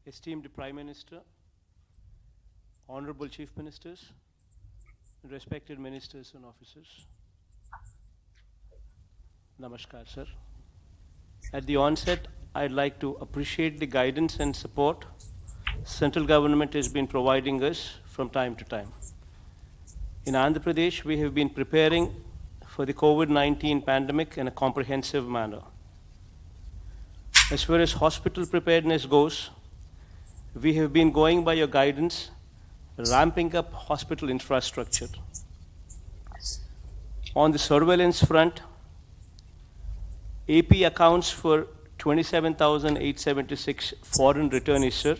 esteemed Prime Minister, Honorable Chief Ministers, respected ministers and officers. Namaskar, sir. At the onset, I'd like to appreciate the guidance and support central government has been providing us from time to time. In Andhra Pradesh, we have been preparing for the COVID-19 pandemic in a comprehensive manner. As far as hospital preparedness goes, we have been going by your guidance, ramping up hospital infrastructure. On the surveillance front, AP accounts for 27,876 foreign returnees, sir,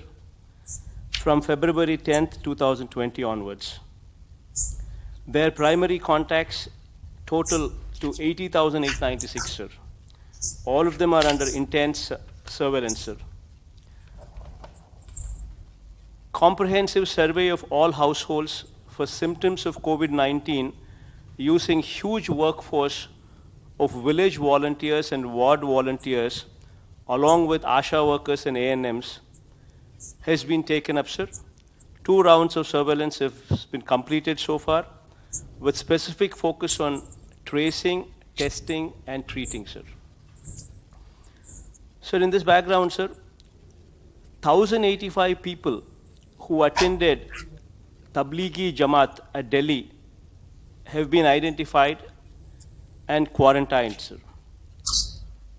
from February 10th, 2020 onwards. Their primary contacts total to 80,896, sir. All of them are under intense surveillance, sir. Comprehensive survey of all households for symptoms of COVID-19 using huge workforce of village volunteers and ward volunteers along with ASHA workers and ANMs has been taken up, sir. 2 rounds of surveillance have been completed so far with specific focus on tracing, testing and treating, sir. Sir, in this background, sir, 1,085 people who attended Tablighi Jamaat at Delhi have been identified and quarantined, sir.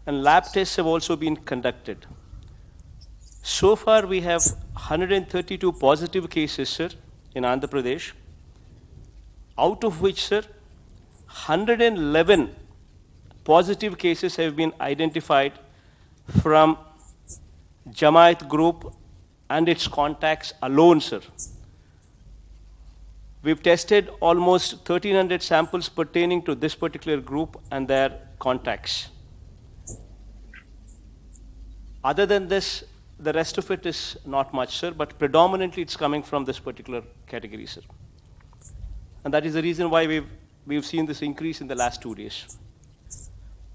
And lab tests have also been conducted. So far, we have 132 positive cases, sir, in Andhra Pradesh, out of which, sir, 111 positive cases have been identified from Jamaat group and its contacts alone, sir. We've tested almost 1,300 samples pertaining to this particular group and their contacts. Other than this, the rest of it is not much, sir, but predominantly it's coming from this particular category, sir. And that is the reason why we've seen this increase in the last 2 days.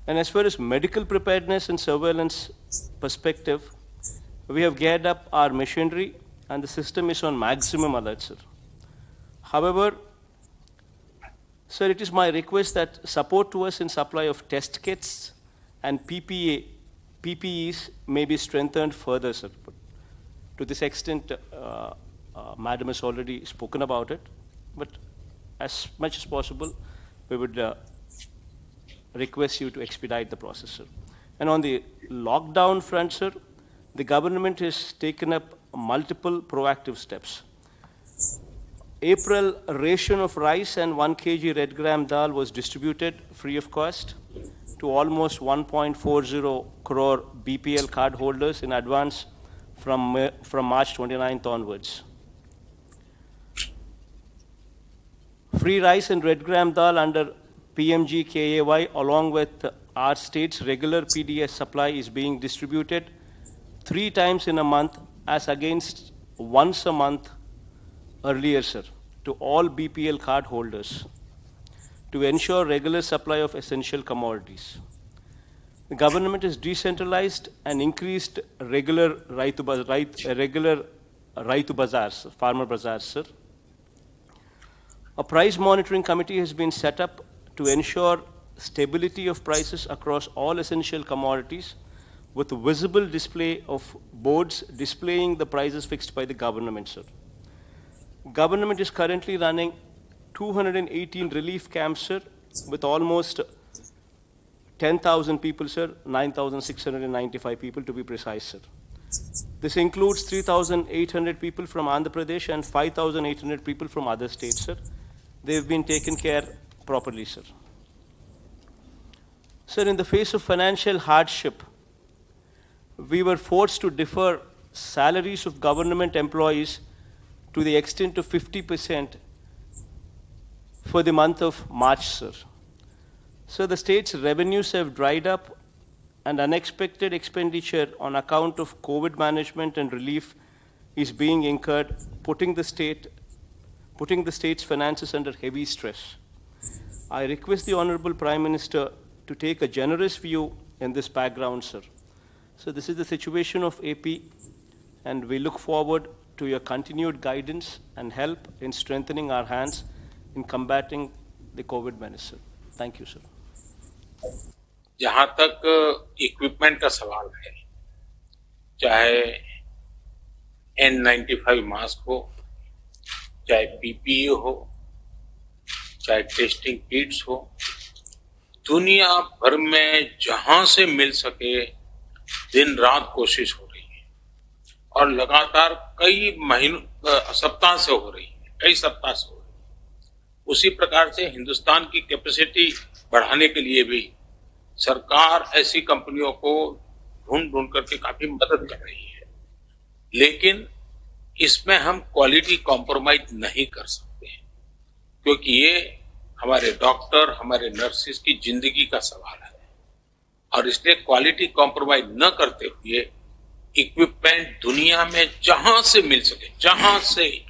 And as far as medical preparedness and surveillance perspective, we have geared up our machinery and the system is on maximum alert, sir. However, sir, it is my request that support to us in supply of test kits and PPEs may be strengthened further, sir. To this extent, Madam has already spoken about it, but as much as possible, we would request you to expedite the process, sir. And on the lockdown front, sir, the government has taken up multiple proactive steps. April ration of rice and 1 kg red gram dal was distributed free of cost to almost 1.40 crore BPL card holders in advance from March 29th onwards. Free rice and red gram dal under PMG KAY along with our state's regular PDS supply is being distributed 3 times in a month as against once a month earlier, sir, to all BPL card holders to ensure regular supply of essential commodities. The government has decentralized and increased regular Raitu Bazaars, farmer bazaars, sir. A price monitoring committee has been set up to ensure stability of prices across all essential commodities with visible display of boards displaying the prices fixed by the government, sir. Government is currently running 218 relief camps, sir, with almost 10,000 people, sir, 9,695 people to be precise, sir. This includes 3,800 people from Andhra Pradesh and 5,800 people from other states, sir. They've been taken care properly, sir. Sir, in the face of financial hardship, we were forced to defer salaries of government employees to the extent of 50% for the month of March, sir. So the state's revenues have dried up and unexpected expenditure on account of COVID management and relief is being incurred, putting the state's finances under heavy stress. I request the Honorable Prime Minister to take a generous view in this background, sir. So this is the situation of AP. and we look forward to your continued guidance and help in strengthening our hands in combating the COVID menace, sir. Thank you, sir. जहां तक equipment का सवाल है, चाहे N95 mask हो, चाहे PPE हो, चाहे टेस्टिंग किट्स हो, दुनिया भर में जहां से मिल सके दिन रात कोशिश हो रही है और लगातार कई महीनों सप्ताह से हो रही है, कई सप्ताह से हो रही है। उसी प्रकार से हिंदुस्तान की कैपेसिटी बढ़ाने के लिए भी सरकार ऐसी कंपनियों को ढूंढ करके काफी मदद कर रही है, लेकिन इसमें हम क्वालिटी कॉम्प्रोमाइज नहीं कर सकते हैं, क्योंकि ये हमारे डॉक्टर, हमारे नर्सिस की जिंदगी का सवाल है और इसलिए क्वालिटी कॉम्प्रोमाइज न करते हुए इक्विपमेंट दुनिया में जहां से मिल सके, जहां से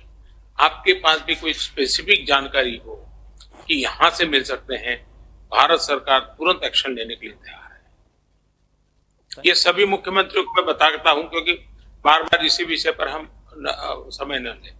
आपके पास भी कोई स्पेसिफिक जानकारी हो कि यहां से मिल सकते हैं, भारत सरकार तुरंत एक्शन लेने के लिए तैयार है। ये सभी मुख्यमंत्रियों को मैं बताता हूं, क्योंकि बार बार इसी विषय पर हम समय न लें।